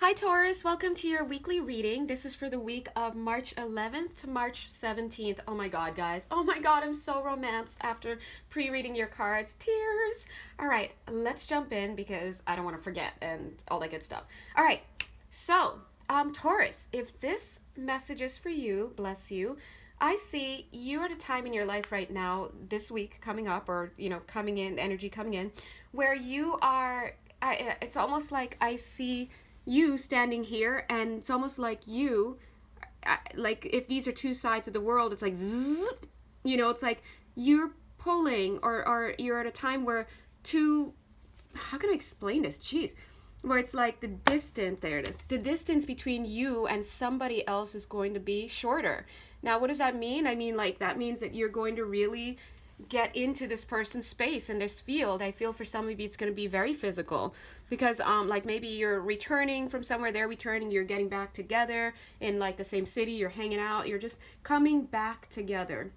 Hi Taurus, welcome to your weekly reading. This is for the week of March 11th to March 17th. Oh my god, guys. Oh my god, I'm so romanced after pre-reading your cards. Tears. All right, let's jump in because I don't want to forget and all that good stuff. All right, so Taurus, if this message is for you, bless you. I see you're at a time in your life right now, this week coming up, or coming in, energy coming in, where you are. It's almost like I see you standing here, and it's almost like you, like if these are two sides of the world, it's like zzz, it's like you're pulling, or you're at a time where two, how can I explain this? Jeez. Where it's like the distance, there it is, the distance between you and somebody else is going to be shorter. Now, what does that mean? I mean, like, that means that you're going to really get into this person's space and this field. I feel for some of you it's going to be very physical because like maybe you're returning from somewhere, they're returning, you're getting back together in like the same city, you're hanging out, you're just coming back together.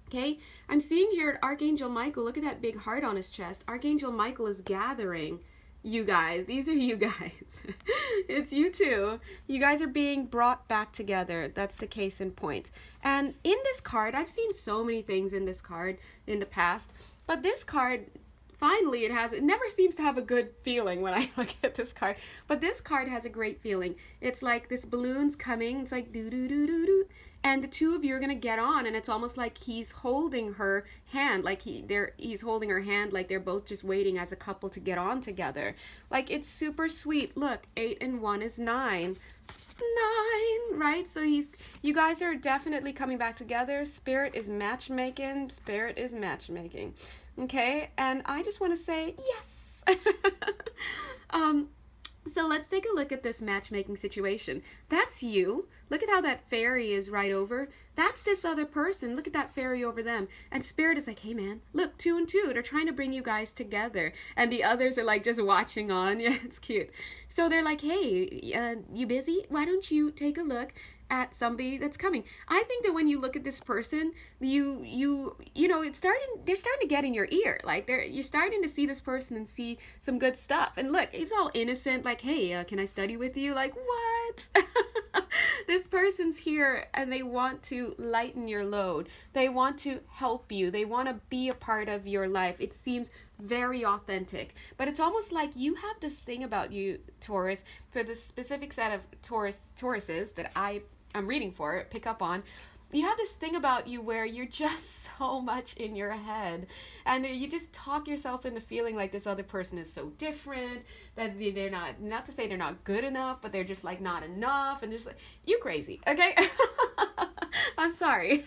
Okay, I'm seeing here Archangel Michael. Look at that big heart on his chest. Archangel Michael is gathering you guys. These are you guys. It's you too. You guys are being brought back together. That's the case in point. And in this card, I've seen so many things in this card in the past, but this card, finally, it never seems to have a good feeling when I look at this card, but this card has a great feeling. It's like this balloon's coming. It's like doo doo doo doo doo. And the two of you are going to get on, and it's almost like he's holding her hand, like he's holding her hand, like they're both just waiting as a couple to get on together. Like, it's super sweet. Look, 8 and 1 is 9. 9, right? So you guys are definitely coming back together. Spirit is matchmaking. Spirit is matchmaking. Okay? And I just want to say, yes! So let's take a look at this matchmaking situation. That's you. Look at how that fairy is right over. That's this other person. Look at that fairy over them. And Spirit is like, hey man, look, 2 and 2. They're trying to bring you guys together. And the others are like just watching on. Yeah, it's cute. So they're like, hey, you busy? Why don't you take a look at somebody that's coming? I think that when you look at this person, they're starting to get in your ear. Like you're starting to see this person and see some good stuff. And look, it's all innocent. Like, hey, can I study with you? Like, what? This person's here and they want to lighten your load. They want to help you. They want to be a part of your life. It seems very authentic, but it's almost like you have this thing about you, Taurus, for the specific set of Tauruses that I'm reading for, pick up on. You have this thing about you where you're just so much in your head, and you just talk yourself into feeling like this other person is so different, that they're not to say they're not good enough, but they're just like not enough, and there's like, you crazy, okay? I'm sorry.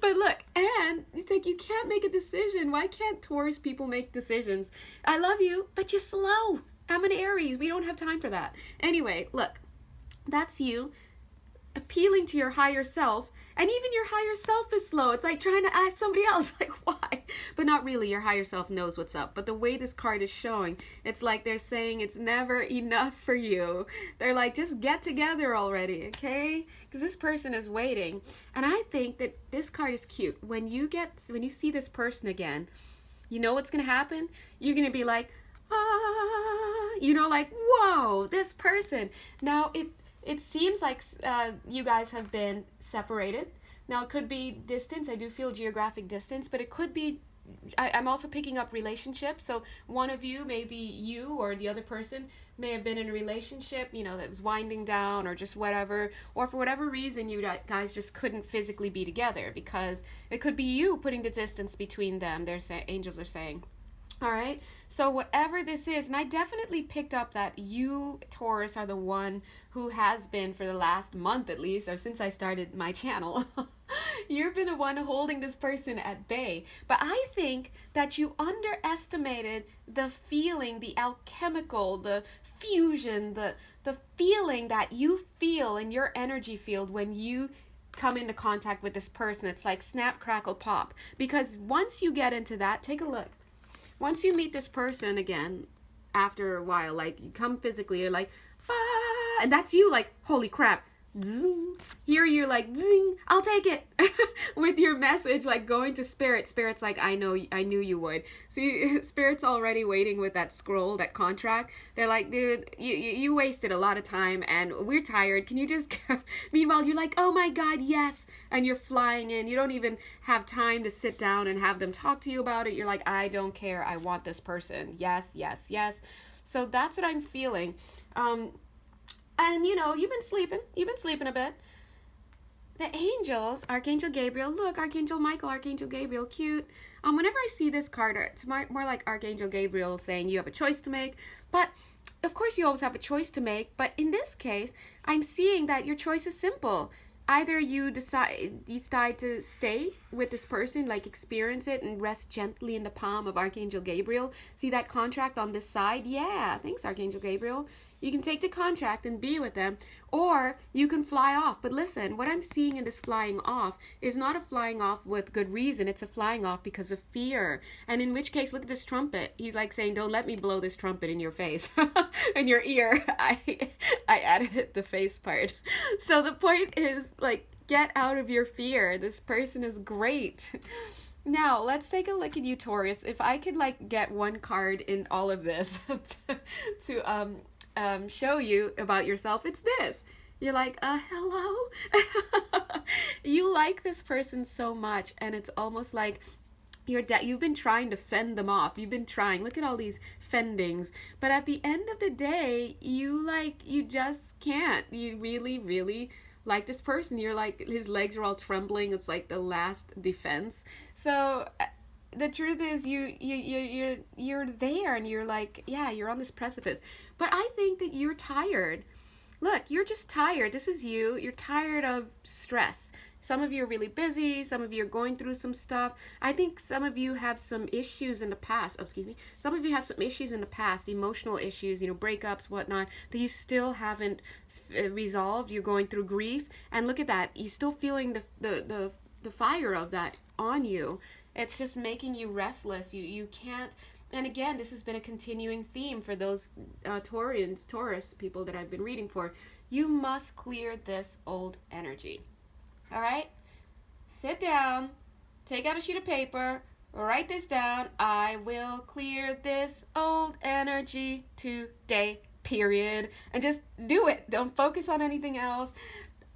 But look, and it's like you can't make a decision. Why can't Taurus people make decisions? I love you, but you're slow. I'm an Aries. We don't have time for that. Anyway, look, that's you appealing to your higher self, and even your higher self is slow. It's like trying to ask somebody else, like, why? But not really. Your higher self knows what's up. But the way this card is showing, it's like they're saying it's never enough for you. They're like, just get together already, okay? Because this person is waiting. And I think that this card is cute. When you see this person again, you know what's going to happen? You're going to be like, like, whoa, this person. Now, it seems like you guys have been separated. Now, it could be distance. I do feel geographic distance, but it could be, I'm also picking up relationships. So one of you, maybe you or the other person, may have been in a relationship, that was winding down or just whatever. Or for whatever reason, you guys just couldn't physically be together because it could be you putting the distance between them, angels are saying. All right, so whatever this is, and I definitely picked up that you, Taurus, are the one who has been for the last month at least, or since I started my channel. You've been the one holding this person at bay. But I think that you underestimated the feeling, the alchemical, the fusion, the feeling that you feel in your energy field when you come into contact with this person. It's like snap, crackle, pop. Because once you get into that, take a look. Once you meet this person again, after a while, like you come physically, you're like, and that's you, like, holy crap, zing. Here you're like, zing, I'll take it. With your message, like going to Spirit. Spirit's like, I knew you would. See, Spirit's already waiting with that scroll, that contract. They're like, dude, you wasted a lot of time and we're tired. Can you just... Meanwhile, you're like, oh my God, yes. And you're flying in. You don't even have time to sit down and have them talk to you about it. You're like, I don't care. I want this person. Yes, yes, yes. So that's what I'm feeling. And you've been sleeping a bit. The angels, Archangel Gabriel, look, Archangel Michael, Archangel Gabriel, cute. Whenever I see this card, it's more like Archangel Gabriel saying you have a choice to make. But of course you always have a choice to make. But in this case, I'm seeing that your choice is simple. Either you decide to stay with this person, like experience it and rest gently in the palm of Archangel Gabriel. See that contract on this side? Yeah, thanks, Archangel Gabriel. You can take the contract and be with them, or you can fly off. But listen, what I'm seeing in this flying off is not a flying off with good reason. It's a flying off because of fear. And in which case, look at this trumpet. He's like saying, don't let me blow this trumpet in your face, in your ear. I added the face part. So the point is, like, get out of your fear. This person is great. Now, let's take a look at you, Taurus. If I could, like, get one card in all of this to show you about yourself, it's this. You're like, hello? You like this person so much, and it's almost like you've been trying to fend them off. You've been trying. Look at all these fendings. But at the end of the day, you just can't. You really, really like this person. You're like, his legs are all trembling. It's like the last defense. So the truth is you're there and you're like, yeah, you're on this precipice. But I think that you're tired. Look, you're just tired. This is you. You're tired of stress. Some of you are really busy. Some of you are going through some stuff. I think some of you have some issues in the past. Some of you have some issues in the past, emotional issues, breakups, whatnot, that you still haven't resolved. You're going through grief. And look at that. You're still feeling the fire of that on you. It's just making you restless. You can't. And again, this has been a continuing theme for those Taurus people that I've been reading for. You must clear this old energy. All right? Sit down. Take out a sheet of paper. Write this down. I will clear this old energy today, period. And just do it. Don't focus on anything else.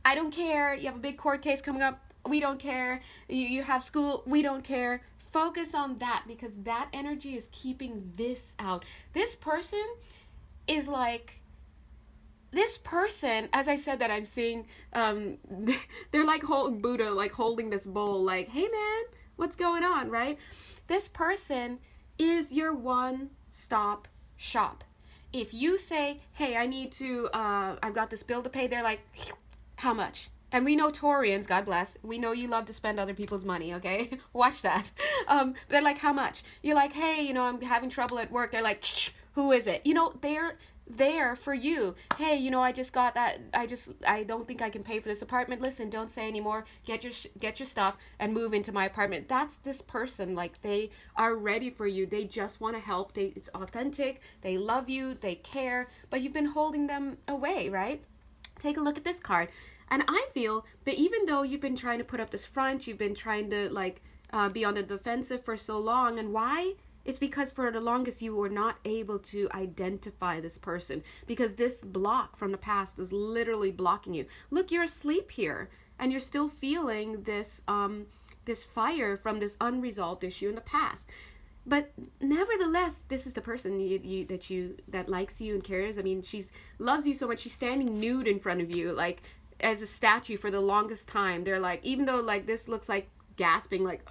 I don't care. You have a big court case coming up. We don't care. You have school. We don't care. Focus on that, because that energy is keeping this out. This person is like, this person, as I said that I'm seeing, they're like Buddha, like holding this bowl, like, hey man, what's going on, right? This person is your one-stop shop. If you say, hey, I need to, I've got this bill to pay, they're like, how much? And we know Taurians, God bless, we know you love to spend other people's money, okay? Watch that. They're like, how much? You're like, hey, I'm having trouble at work. They're like, who is it? They're there for you. Hey, I just got that. I don't think I can pay for this apartment. Listen, don't say anymore. Get your stuff and move into my apartment. That's this person. Like, they are ready for you. They just want to help. It's authentic. They love you. They care. But you've been holding them away, right? Take a look at this card. And I feel that even though you've been trying to put up this front, you've been trying to be on the defensive for so long. And why? It's because for the longest you were not able to identify this person, because this block from the past is literally blocking you. Look, you're asleep here and you're still feeling this this fire from this unresolved issue in the past. But nevertheless, this is the person that likes you and cares. I mean, loves you so much. She's standing nude in front of you, like as a statue for the longest time. They're like, even though like this looks like gasping, like,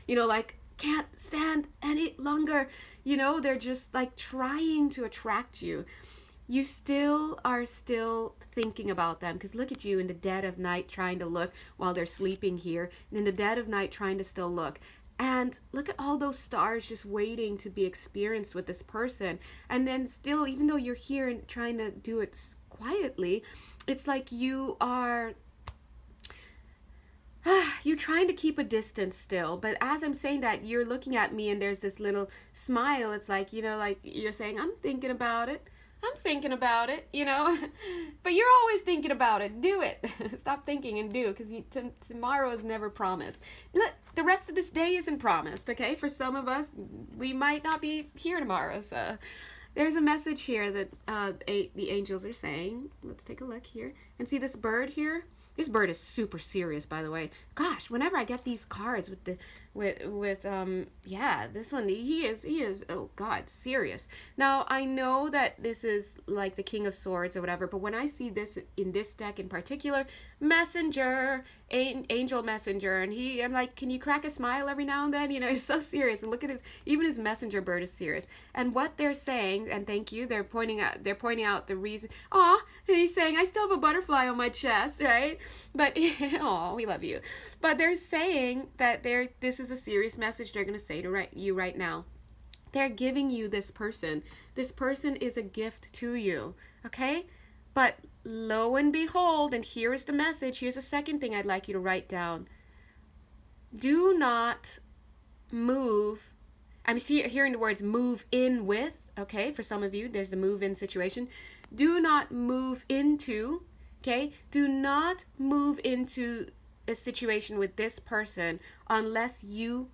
like can't stand any longer, they're just like trying to attract you. You still are thinking about them, because look at you in the dead of night trying to look while they're sleeping here, and in the dead of night trying to still look. And look at all those stars just waiting to be experienced with this person. And then still, even though you're here and trying to do it quietly, it's like you're trying to keep a distance still. But as I'm saying that, you're looking at me and there's this little smile. It's like, like you're saying, I'm thinking about it. I'm thinking about it, you know. But you're always thinking about it. Do it. Stop thinking and do, because tomorrow is never promised. The rest of this day isn't promised, okay? For some of us, we might not be here tomorrow. So there's a message here that the angels are saying. Let's take a look here. And see this bird here? This bird is super serious, by the way. Gosh, whenever I get these cards with the this one, he is oh god, serious. Now I know that this is like the King of Swords or whatever, but when I see this in this deck in particular, messenger, angel messenger, and I'm like, can you crack a smile every now and then? You know, he's so serious. And look at even his messenger bird is serious. And what they're saying, and thank you, they're pointing out the reason. He's saying, I still have a butterfly on my chest, right? But we love you. But they're saying that this is a serious message they're going to say to you right now. They're giving you this person. This person is a gift to you, okay? But lo and behold, and here is the message. Here's a second thing I'd like you to write down. Do not move. I'm hearing the words move in with, okay? For some of you, there's the move in situation. Do not move into, okay? Do not move into a situation with this person unless you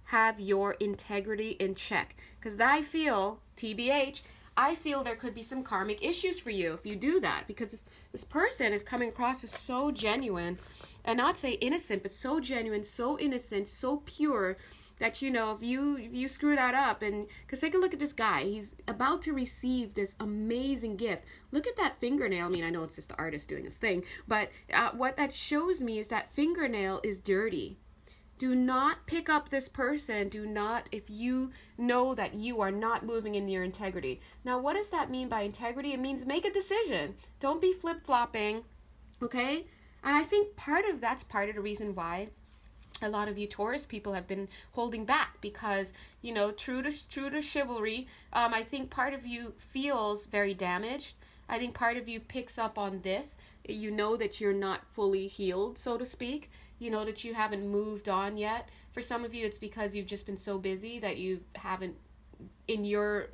have your integrity in check. Because I feel, TBH, I feel there could be some karmic issues for you if you do that, because this person is coming across as so genuine, and not say innocent, but so genuine, so innocent, so pure, that, you know, if you screw that up, and because take a look at this guy, he's about to receive this amazing gift. Look at that fingernail. I mean, I know it's just the artist doing his thing, but what that shows me is that fingernail is dirty. Do not pick up this person. Do not, if you know that you are not moving in your integrity. Now, what does that mean by integrity? It means make a decision. Don't be flip-flopping, okay? And I think that's part of the reason why a lot of you Taurus people have been holding back, because, you know, true to chivalry, I think part of you feels very damaged. I think part of you picks up on this. You know that you're not fully healed, so to speak. You know that you haven't moved on yet. For some of you, it's because you've just been so busy that you haven't, in your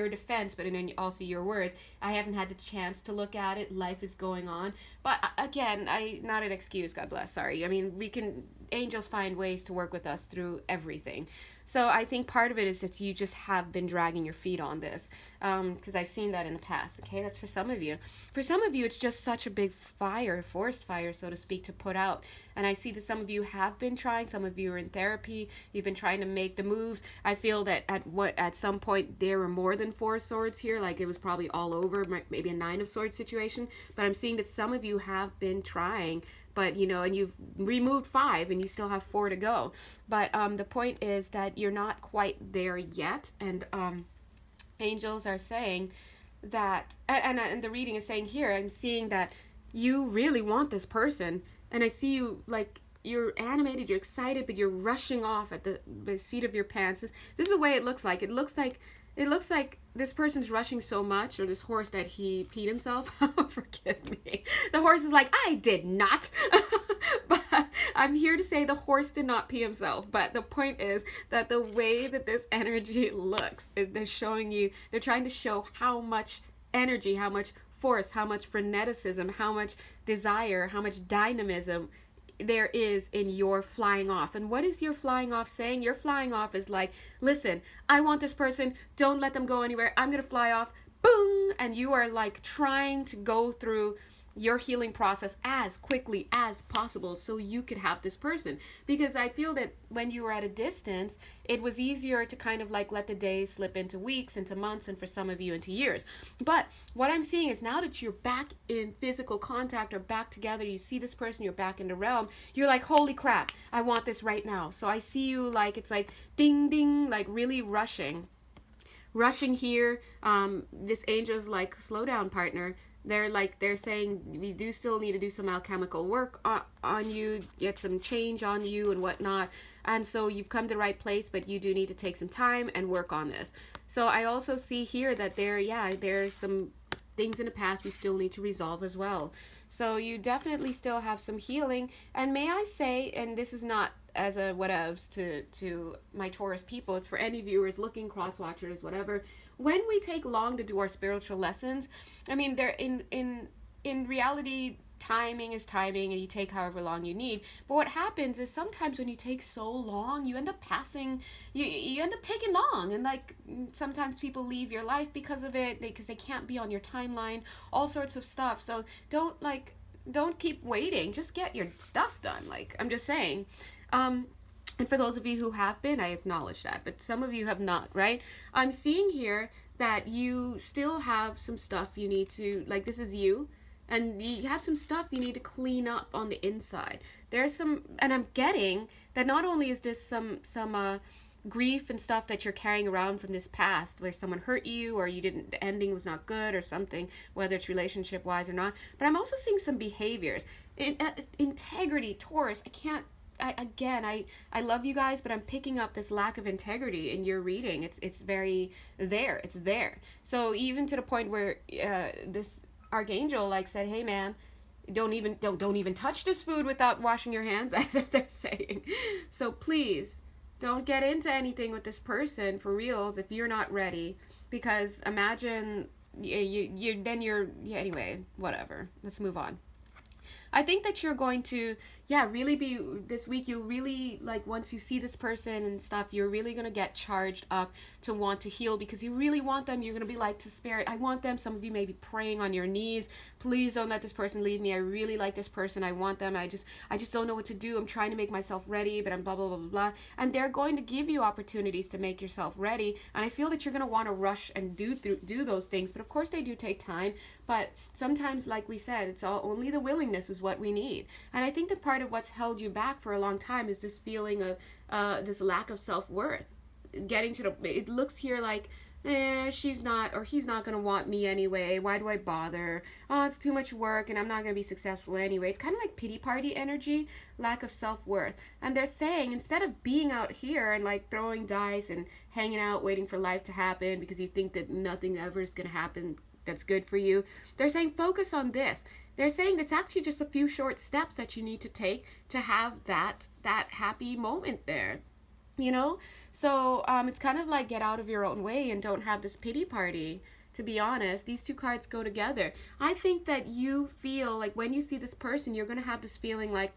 defense, but in also your words, I haven't had the chance to look at it. Life is going on. But again, not an excuse, God bless, sorry. I mean, angels find ways to work with us through everything. So I think part of it is that you just have been dragging your feet on this, because I've seen that in the past, okay? That's for some of you. For some of you, it's just such a big fire, forest fire, so to speak, to put out. And I see that some of you have been trying. Some of you are in therapy. You've been trying to make the moves. I feel that at some point there were more than 4 swords here. Like it was probably all over, maybe a 9 of swords situation. But I'm seeing that some of you have been trying, but, you know, and you've removed 5 and you still have 4 to go. But the point is that you're not quite there yet. And angels are saying that, and the reading is saying here, I'm seeing that you really want this person. And I see you, like, you're animated, you're excited, but you're rushing off at the seat of your pants. This is the way it looks like. It looks like this person's rushing so much, or this horse, that he peed himself. Forgive me. The horse is like, I did not. But I'm here to say the horse did not pee himself. But the point is that the way that this energy looks, they're trying to show how much energy, how much force, how much freneticism, how much desire, how much dynamism there is in your flying off. And what is your flying off saying? Your flying off is like, listen, I want this person, don't let them go anywhere, I'm gonna fly off, boom. And you are like trying to go through your healing process as quickly as possible so you could have this person. Because I feel that when you were at a distance, it was easier to kind of like let the days slip into weeks, into months, and for some of you into years. But what I'm seeing is now that you're back in physical contact or back together, you see this person, you're back in the realm, you're like, holy crap, I want this right now. So I see you like, it's like ding ding, like really rushing here. This angel's like, slow down, partner. They're saying we do still need to do some alchemical work on you, get some change on you and whatnot. And so you've come to the right place, but you do need to take some time and work on this. So I also see here that there's some things in the past you still need to resolve as well. So you definitely still have some healing. And may I say, and this is not as a whatevs to my Taurus people, it's for any viewers looking, cross watchers, whatever. When we take long to do our spiritual lessons, I mean, they're in reality, timing is timing, and you take however long you need. But what happens is sometimes when you take so long, you end up passing, you end up taking long, and like sometimes people leave your life because of it, because they can't be on your timeline, all sorts of stuff. So don't keep waiting, just get your stuff done. Like, I'm just saying. And for those of you who have been, I acknowledge that, but some of you have not, right? I'm seeing here that you still have some stuff you need to, like, this is you, and you have some stuff you need to clean up on the inside. There's some, and I'm getting that not only is this some grief and stuff that you're carrying around from this past where someone hurt you, or you didn't, the ending was not good or something, whether it's relationship wise or not, but I'm also seeing some behaviors. Integrity, Taurus, I love you guys, but I'm picking up this lack of integrity in your reading. It's very there. It's there. So even to the point where this archangel like said, "Hey man, don't even touch this food without washing your hands," as they're saying. So please don't get into anything with this person for reals if you're not ready, because imagine anyway, whatever. Let's move on. I think that you're going to, really be, this week, you really, like, once you see this person and stuff, you're really going to get charged up to want to heal, because you really want them. You're going to be like to spirit, I want them. Some of you may be praying on your knees, please don't let this person leave me. I really like this person. I want them. I just don't know what to do. I'm trying to make myself ready, but I'm blah, blah, blah, blah, blah. And they're going to give you opportunities to make yourself ready. And I feel that you're going to want to rush and do those things. But of course they do take time. But sometimes, like we said, it's only the willingness is what we need. And I think that part of what's held you back for a long time is this feeling of this lack of self-worth. Getting to it looks here like, she's not, or he's not going to want me anyway. Why do I bother? Oh, it's too much work and I'm not going to be successful anyway. It's kind of like pity party energy, lack of self-worth. And they're saying, instead of being out here and like throwing dice and hanging out waiting for life to happen because you think that nothing ever is going to happen that's good for you, they're saying focus on this. They're saying that's actually just a few short steps that you need to take to have that happy moment there, so it's kind of like get out of your own way and don't have this pity party. To be honest, these two cards go together. I think that you feel like when you see this person, you're going to have this feeling like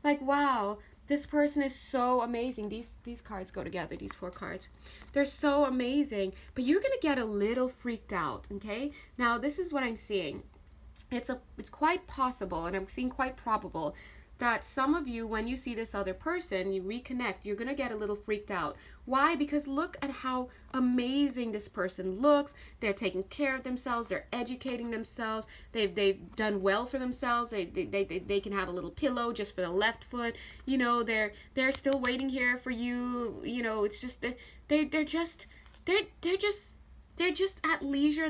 wow, this person is so amazing. These cards go together, these 4 cards. They're so amazing, but you're going to get a little freaked out, okay? Now, this is what I'm seeing. It's quite possible, and I'm seeing quite probable, that some of you, when you see this other person, you reconnect, you're going to get a little freaked out. Why? Because look at how amazing this person looks. They're taking care of themselves. They're educating themselves. They've done well for themselves. They can have a little pillow just for the left foot. They're still waiting here for you. It's just they're just at leisure.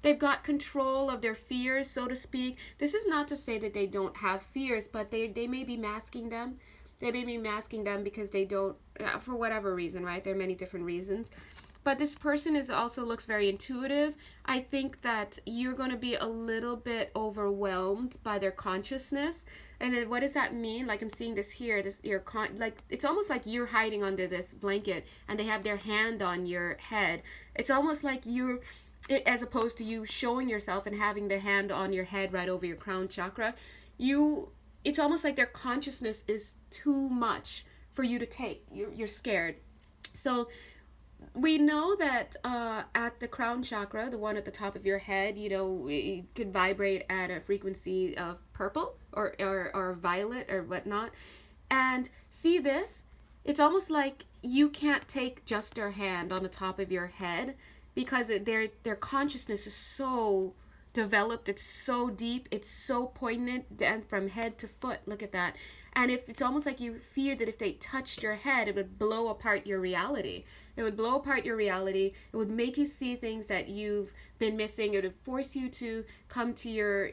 They've got control of their fears, so to speak. This is not to say that they don't have fears, but they may be masking them. They may be masking them because they don't, for whatever reason, right? There are many different reasons. But this person also looks very intuitive. I think that you're going to be a little bit overwhelmed by their consciousness. And then what does that mean? Like I'm seeing this here, it's almost like you're hiding under this blanket and they have their hand on your head. It's almost like as opposed to you showing yourself and having the hand on your head right over your crown chakra, it's almost like their consciousness is too much for you to take. You're scared. So we know that at the crown chakra, the one at the top of your head, it could vibrate at a frequency of purple or violet or whatnot. And see this? It's almost like you can't take just your hand on the top of your head, because their consciousness is so developed, it's so deep, it's so poignant, and from head to foot. Look at that. And if it's almost like you fear that if they touched your head, it would blow apart your reality. It would blow apart your reality. It would make you see things that you've been missing. It would force you to come to your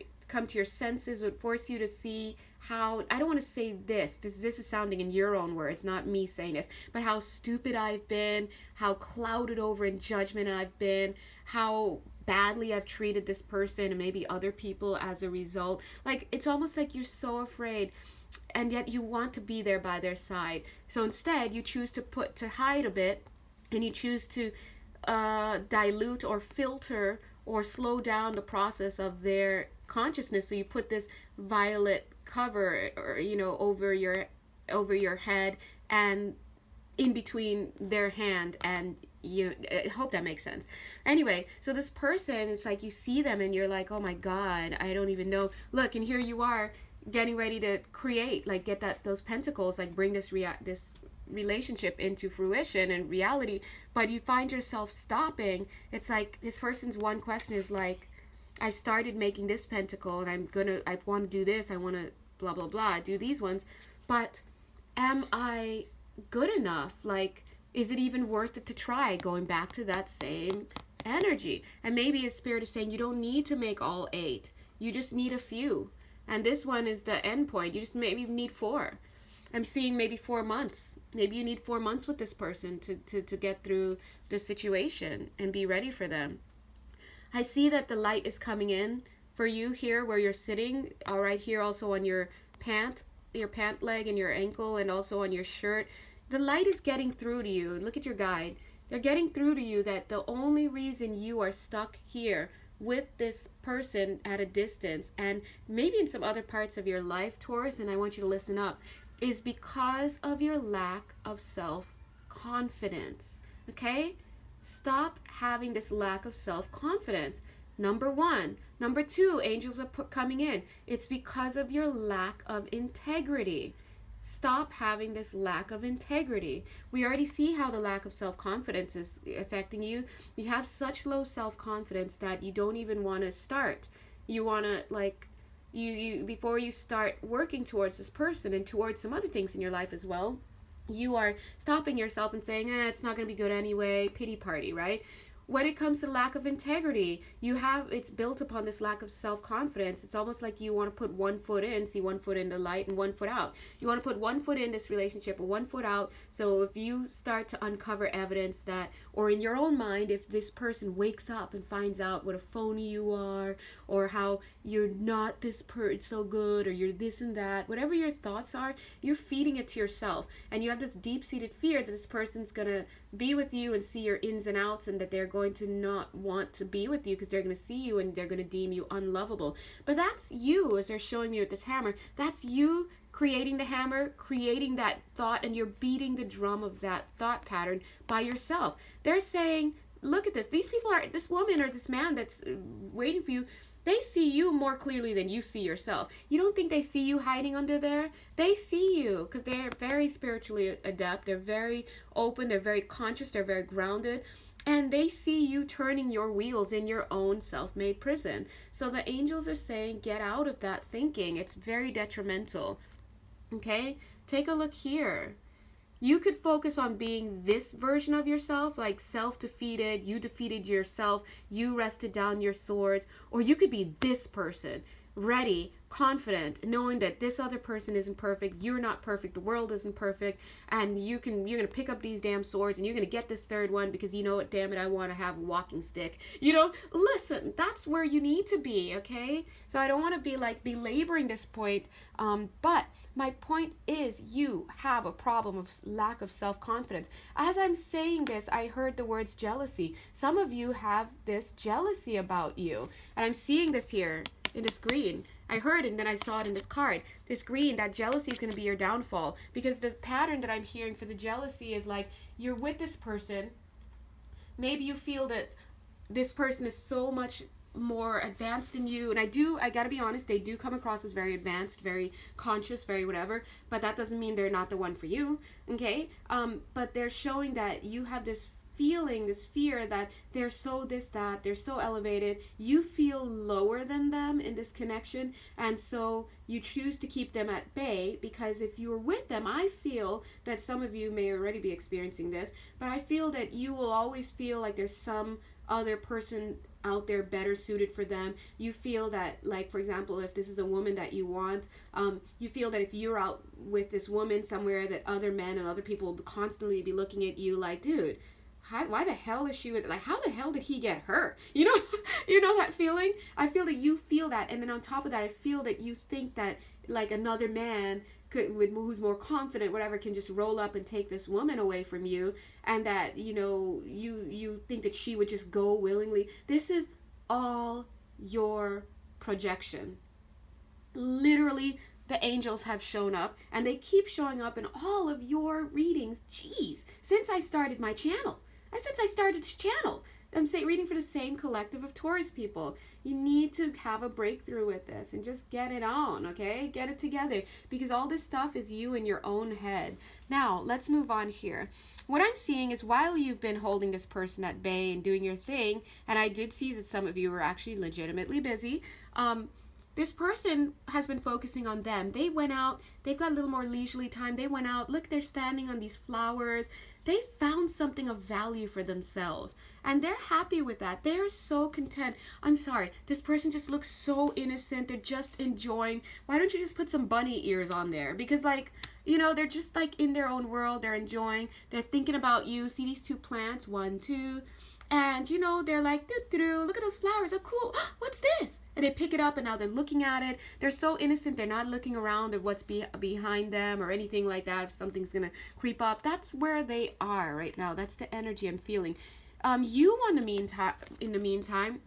senses. It would force you to see how, I don't want to say this is sounding in your own words, not me saying this, but how stupid I've been, how clouded over in judgment I've been, how badly I've treated this person and maybe other people as a result. Like, it's almost like you're so afraid, and yet you want to be there by their side. So instead, you choose to hide a bit, and you choose to dilute or filter or slow down the process of their consciousness. So you put this violet cover, or, over your head and in between their hand and you. I hope that makes sense. Anyway, so this person, it's like you see them and you're like, oh my God, I don't even know. Look, and here you are getting ready to create, like, get those pentacles, like bring this relationship into fruition and reality, but you find yourself stopping. It's like this person's one question is like, I started making this pentacle and I want to do this, I want to blah blah blah, do these ones, but am I good enough? Like, is it even worth it to try going back to that same energy? And maybe a spirit is saying you don't need to make all 8, you just need a few, and this one is the end point. You just maybe need 4. I'm seeing maybe 4 months. Maybe you need 4 months with this person to get through this situation and be ready for them. I see that the light is coming in for you here where you're sitting, all right, here also on your pant leg and your ankle, and also on your shirt. The light is getting through to you. Look at your guide. They're getting through to you that the only reason you are stuck here with this person at a distance, and maybe in some other parts of your life, Taurus, and I want you to listen up, is because of your lack of self-confidence. Okay? Stop having this lack of self-confidence. Number 1. Number 2, angels are coming in. It's because of your lack of integrity. Stop having this lack of integrity. We already see how the lack of self-confidence is affecting you. You have such low self-confidence that you don't even want to start. You want to, like, you before you start working towards this person and towards some other things in your life as well, you are stopping yourself and saying, it's not going to be good anyway, pity party, right? When it comes to lack of integrity, it's built upon this lack of self-confidence. It's almost like you want to put one foot in, see one foot in the light and one foot out. You want to put one foot in this relationship and one foot out. So if you start to uncover evidence that, or in your own mind, if this person wakes up and finds out what a phony you are, or how you're not this so good, or you're this and that, whatever your thoughts are, you're feeding it to yourself. And you have this deep-seated fear that this person's going to be with you and see your ins and outs, and that they're going to not want to be with you because they're going to see you and they're going to deem you unlovable. But that's you, as they're showing me with this hammer. That's you creating the hammer, creating that thought, and you're beating the drum of that thought pattern by yourself. They're saying, look at this. These people are, this woman or this man that's waiting for you, they see you more clearly than you see yourself. You don't think they see you hiding under there? They see you because they're very spiritually adept. They're very open. They're very conscious. They're very grounded. And they see you turning your wheels in your own self-made prison. So the angels are saying, get out of that thinking. It's very detrimental. Okay? Take a look here. You could focus on being this version of yourself, like self-defeated, you defeated yourself, you wrested down your swords, or you could be this person, ready, confident, knowing that this other person isn't perfect, you're not perfect, the world isn't perfect, and you're going to pick up these damn swords and you're going to get this third one because you know what, damn it, I want to have a walking stick. Listen, that's where you need to be, okay? So I don't want to be like belaboring this point, but my point is you have a problem of lack of self-confidence. As I'm saying this, I heard the words jealousy. Some of you have this jealousy about you, and I'm seeing this here in this green. I heard and then I saw it in this card. This green, that jealousy is going to be your downfall, because the pattern that I'm hearing for the jealousy is like you're with this person. Maybe you feel that this person is so much more advanced than you, and I gotta be honest, they do come across as very advanced, very conscious, very whatever, but that doesn't mean they're not the one for you, okay? But they're showing that you have this feeling, this fear that they're so this, that, they're so elevated, you feel lower than them in this connection, and so you choose to keep them at bay, because if you're with them, I feel that some of you may already be experiencing this, but I feel that you will always feel like there's some other person out there better suited for them. You feel that, like, for example, if this is a woman that you want, you feel that if you're out with this woman somewhere, that other men and other people will constantly be looking at you like, dude, why the hell is she with, like, how the hell did he get her? You know, you know that feeling? I feel that you feel that. And then on top of that, I feel that you think that, like, another man who's more confident, whatever, can just roll up and take this woman away from you. And that, you know, you think that she would just go willingly. This is all your projection. Literally, the angels have shown up, and they keep showing up in all of your readings. Jeez, since I started my channel. Since I started this channel, I'm reading for the same collective of Taurus people. You need to have a breakthrough with this and just get it on, okay? Get it together, because all this stuff is you in your own head. Now, let's move on here. What I'm seeing is, while you've been holding this person at bay and doing your thing, and I did see that some of you were actually legitimately busy, this person has been focusing on them. They went out, they've got a little more leisurely time. They went out, look, they're standing on these flowers. They found something of value for themselves, and they're happy with that. They're so content. I'm sorry, this person just looks so innocent. They're just enjoying. Why don't you just put some bunny ears on there? Because, like, you know, they're just like in their own world. They're enjoying. They're thinking about you. See these two plants, 1, 2. And, you know, they're like, doo-doo, look at those flowers. Oh, cool. What's this? And they pick it up, and now they're looking at it. They're so innocent. They're not looking around at what's behind them or anything like that. If something's going to creep up. That's where they are right now. That's the energy I'm feeling. You, in the meantime,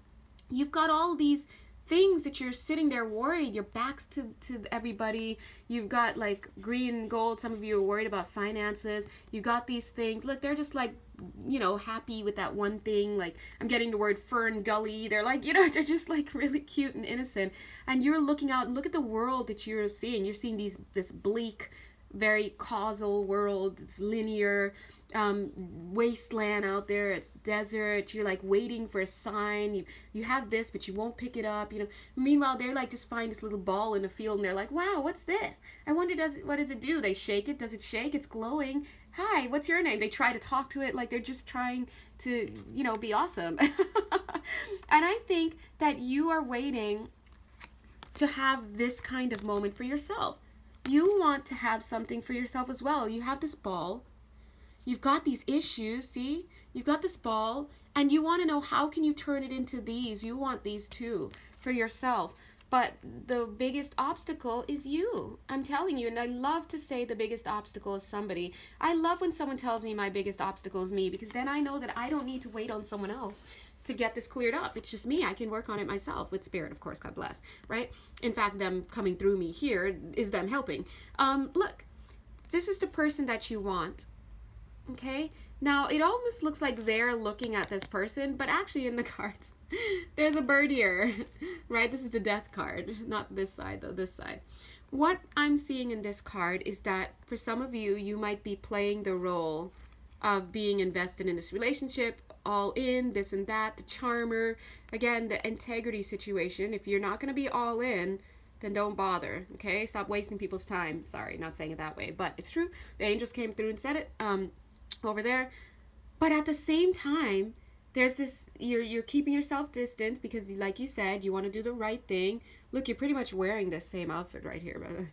you've got all these things that you're sitting there worried. Your back's to everybody. You've got, like, green and gold. Some of you are worried about finances. You got these things. Look, they're just, like, you know, happy with that one thing. Like, I'm getting the word Fern Gully. They're like, you know, they're just, like, really cute and innocent. And you're looking out, look at the world that you're seeing. You're seeing this bleak, very causal world. It's linear, wasteland out there. It's desert. You're, like, waiting for a sign. You have this, but you won't pick it up, you know. Meanwhile, they're, like, just find this little ball in the field, and they're like, wow, what's this? I wonder, what does it do? They shake it. Does it shake? It's glowing. Hi, what's your name? They try to talk to it like they're just trying to, you know, be awesome. And I think that you are waiting to have this kind of moment for yourself. You want to have something for yourself as well. You have this ball. You've got these issues, see? You've got this ball, and you want to know, how can you turn it into these? You want these too for yourself. But the biggest obstacle is you. I'm telling you, and I love to say the biggest obstacle is somebody. I love when someone tells me my biggest obstacle is me, because then I know that I don't need to wait on someone else to get this cleared up. It's just me. I can work on it myself with spirit, of course, God bless, right? In fact, them coming through me here is them helping. Look, this is the person that you want, okay? Now, it almost looks like they're looking at this person, but actually in the cards, there's a bird here, right? This is the death card, not this side, though, this side. What I'm seeing in this card is that for some of you, you might be playing the role of being invested in this relationship, all in, this and that, the charmer. Again, the integrity situation. If you're not going to be all in, then don't bother, okay? Stop wasting people's time. Sorry, not saying it that way, but it's true. The angels came through and said it over there. But at the same time, there's this, you're keeping yourself distant because, like you said, you want to do the right thing. Look, you're pretty much wearing this same outfit right here, but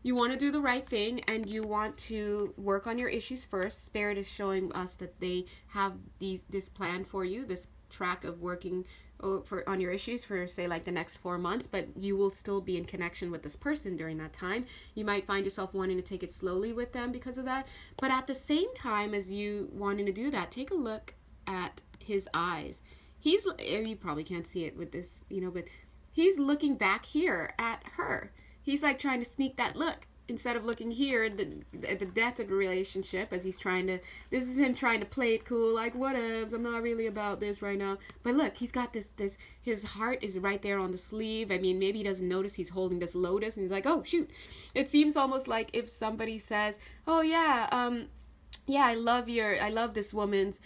you want to do the right thing, and you want to work on your issues first. Spirit is showing us that they have this plan for you, this track of working on your issues for, say, like the next 4 months, but you will still be in connection with this person during that time. You might find yourself wanting to take it slowly with them because of that, but at the same time as you wanting to do that, take a look at his eyes. You probably can't see it with this, you know, but he's looking back here at her. He's like trying to sneak that look instead of looking here at the death of the relationship, as he's trying to, this is him trying to play it cool, like, whatevs, I'm not really about this right now. But look, he's got this, his heart is right there on the sleeve. I mean, maybe he doesn't notice he's holding this lotus, and he's like, oh, shoot. It seems almost like if somebody says, oh, yeah, I love this woman's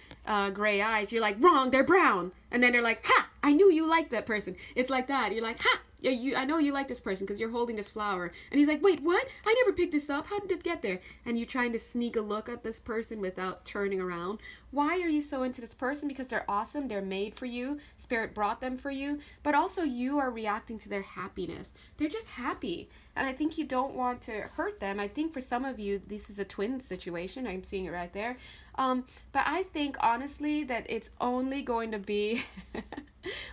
gray eyes. You're like, wrong, they're brown. And then they're like, ha, I knew you liked that person. It's like that. You're like, ha, yeah, I know you like this person because you're holding this flower. And he's like, wait, what? I never picked this up. How did it get there? And you're trying to sneak a look at this person without turning around. Why are you so into this person? Because they're awesome. They're made for you. Spirit brought them for you. But also you are reacting to their happiness. They're just happy. and I think you don't want to hurt them. I think for some of you, this is a twin situation. I'm seeing it right there. But I think honestly that it's only going to be,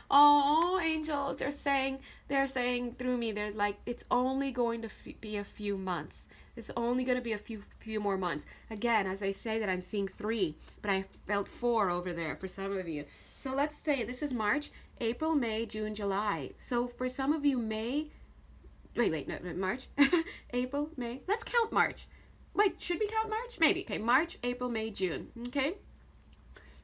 oh, angels, they're saying through me, they're like, it's only going to be a few months. It's only going to be a few more months. Again, as I say that, I'm seeing 3, but I felt 4 over there for some of you. So let's say this is March, April, May, June, July. So for some of you, March, April, May. Let's count March. Wait, should we count March? Maybe. Okay, March, April, May, June. Okay.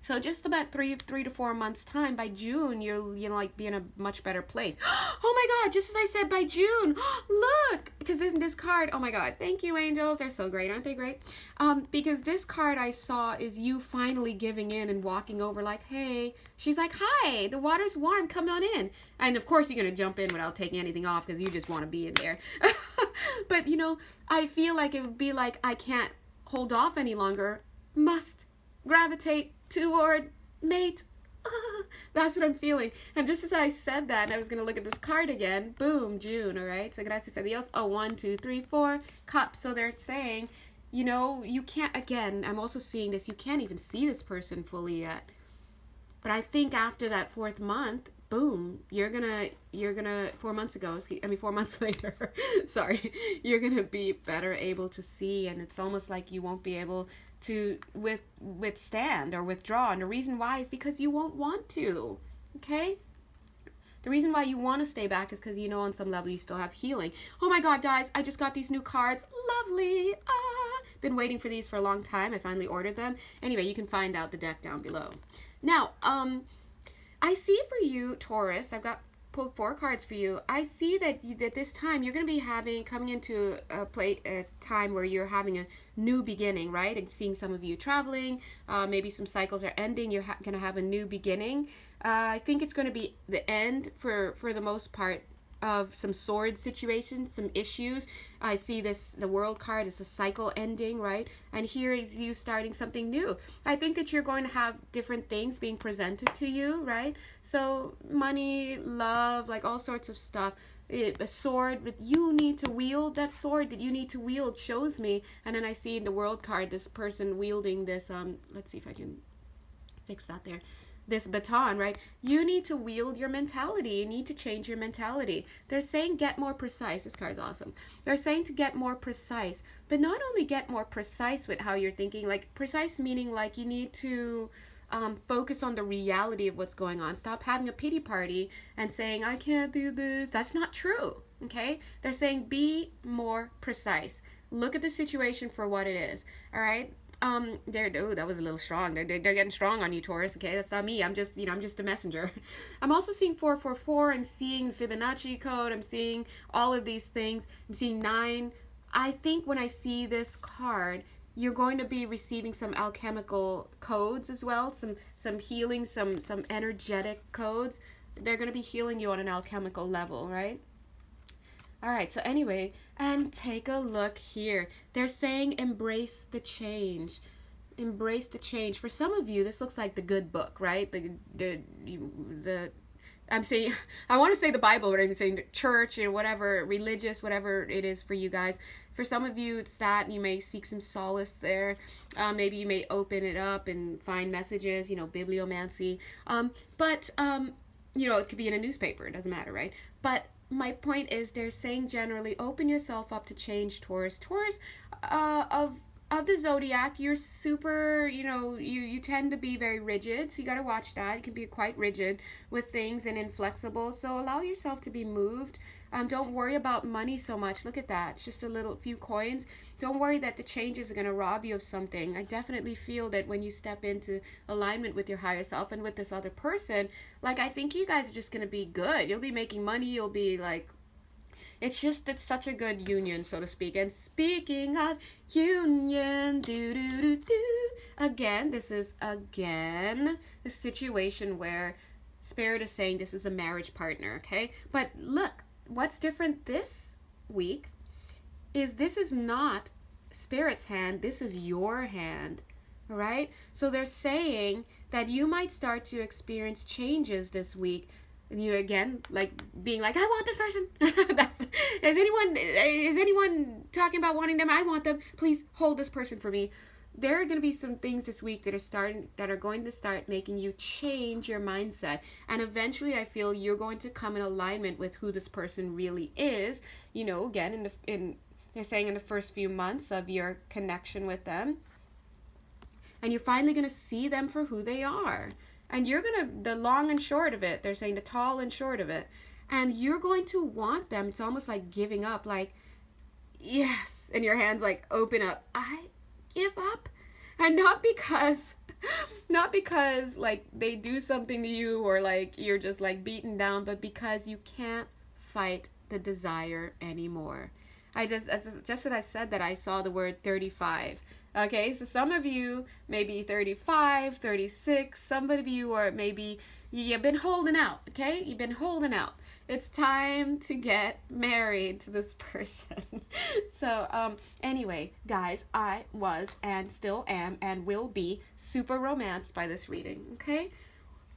So just about three to 4 months time. By June, you'll like be in a much better place. Oh my God! Just as I said, by June, look, because in this card, oh my God, thank you, angels. They're so great, aren't they great? Because this card I saw is you finally giving in and walking over, like, hey. She's like, hi, the water's warm. Come on in. And of course, you're gonna jump in without taking anything off because you just want to be in there. But I feel like it would be like I can't hold off any longer. Must gravitate toward mate. That's what I'm feeling. And just as I said that, I was going to look at this card again. Boom, June, all right? So gracias a Dios. Oh, 1, 2, 3, 4 cups. So they're saying, you can't, again, I'm also seeing this, you can't even see this person fully yet. But I think after that 4th month, boom, you're gonna 4 months later, sorry, you're gonna be better able to see, and it's almost like you won't be able to withstand or withdraw. And the reason why is because you won't want to, okay? The reason why you want to stay back is because on some level you still have healing. Oh my God, guys, I just got these new cards. Lovely. Been waiting for these for a long time. I finally ordered them. Anyway, you can find out the deck down below. Now, I see for you, Taurus, I've got pulled 4 cards for you. I see that this time you're going to be coming into a time where you're having a new beginning, right? I'm seeing some of you traveling. Maybe some cycles are ending. You're going to have a new beginning. I think it's going to be the end for the most part of some sword situations, some issues. I see the world card is a cycle ending, right? And here is you starting something new. I think that you're going to have different things being presented to you, right? So money, love, like all sorts of stuff. A sword, but you need to wield that sword that you need to wield shows me. And then I see in the world card this person wielding this, let's see if I can fix that there. This baton, right? You need to wield your mentality. You need to change your mentality. They're saying get more precise. This card's awesome. They're saying to get more precise, but not only get more precise with how you're thinking, like precise meaning like you need to focus on the reality of what's going on. Stop having a pity party and saying, I can't do this. That's not true, okay? They're saying be more precise. Look at the situation for what it is, all right? That was a little strong. They're getting strong on you, Taurus. Okay, that's not me. I'm just a messenger. I'm also seeing 444. I'm seeing Fibonacci code. I'm seeing all of these things. I'm seeing 9. I think when I see this card, you're going to be receiving some alchemical codes as well. Some healing, some energetic codes. They're going to be healing you on an alchemical level, right? All right, so anyway, and take a look here. They're saying embrace the change. Embrace the change. For some of you, this looks like the good book, right? I'm saying, I want to say the Bible, but I'm saying the church, whatever, religious, whatever it is for you guys. For some of you, it's that, and you may seek some solace there. Maybe you may open it up and find messages, bibliomancy. But it could be in a newspaper. It doesn't matter, right? But my point is they're saying generally open yourself up to change, Taurus. Taurus, of the zodiac, you're super, you tend to be very rigid, so you got to watch that. You can be quite rigid with things and inflexible, so allow yourself to be moved. Don't worry about money so much. Look at that. It's just a few coins. Don't worry that the changes are going to rob you of something. I definitely feel that when you step into alignment with your higher self and with this other person, like, I think you guys are just going to be good. You'll be making money. You'll be like, it's such a good union, so to speak. And speaking of union, again, this is a situation where Spirit is saying this is a marriage partner, okay? But look, what's different this week is this is not Spirit's hand, this is your hand, all right? So they're saying that you might start to experience changes this week And you again, like being like, I want this person. That's is anyone talking about wanting them? I want them. Please hold this person for me. There are going to be some things this week that are going to start making you change your mindset, and eventually I feel you're going to come in alignment with who this person really is. You know, again, they're saying in the first few months of your connection with them, and you're finally going to see them for who they are. And you're going to, the long and short of it, they're saying the tall and short of it, and you're going to want them. It's almost like giving up, like, yes, and your hands like open up. I give up. And not because like they do something to you or like you're just like beaten down, but because you can't fight the desire anymore. Just as I said that, I saw the word 35. Okay, so some of you may be 35, 36, some of you are maybe, you've been holding out, okay? You've been holding out. It's time to get married to this person. So, anyway, guys, I was and still am and will be super romanced by this reading, okay?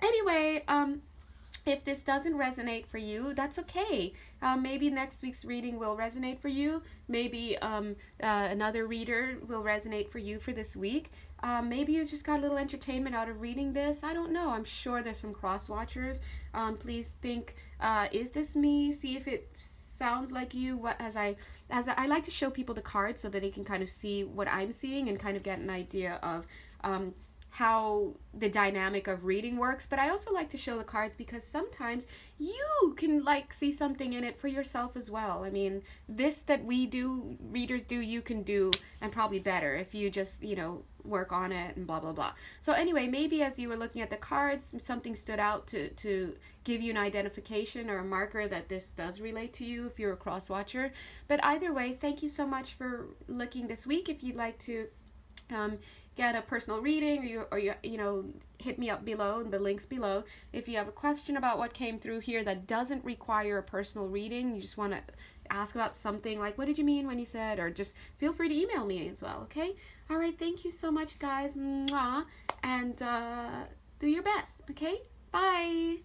Anyway, if this doesn't resonate for you, that's okay. Maybe next week's reading will resonate for you. Maybe another reader will resonate for you for this week. Maybe you just got a little entertainment out of reading this. I don't know. I'm sure there's some cross-watchers. Please think, is this me? See if it sounds like you. As I like to show people the cards so that they can kind of see what I'm seeing and kind of get an idea of how the dynamic of reading works. But I also like to show the cards because sometimes you can like see something in it for yourself as well. I mean, this that we do, readers do, you can do, and probably better if you just, work on it and blah blah blah. So anyway, maybe as you were looking at the cards, something stood out to give you an identification or a marker that this does relate to you if you're a cross watcher. But either way, thank you so much for looking this week. If you'd like to get a personal reading, or you hit me up below in the links below. If you have a question about what came through here that doesn't require a personal reading, you just want to ask about something like, what did you mean when you said, or just feel free to email me as well, okay? All right, thank you so much, guys. Mwah. And do your best, okay? Bye.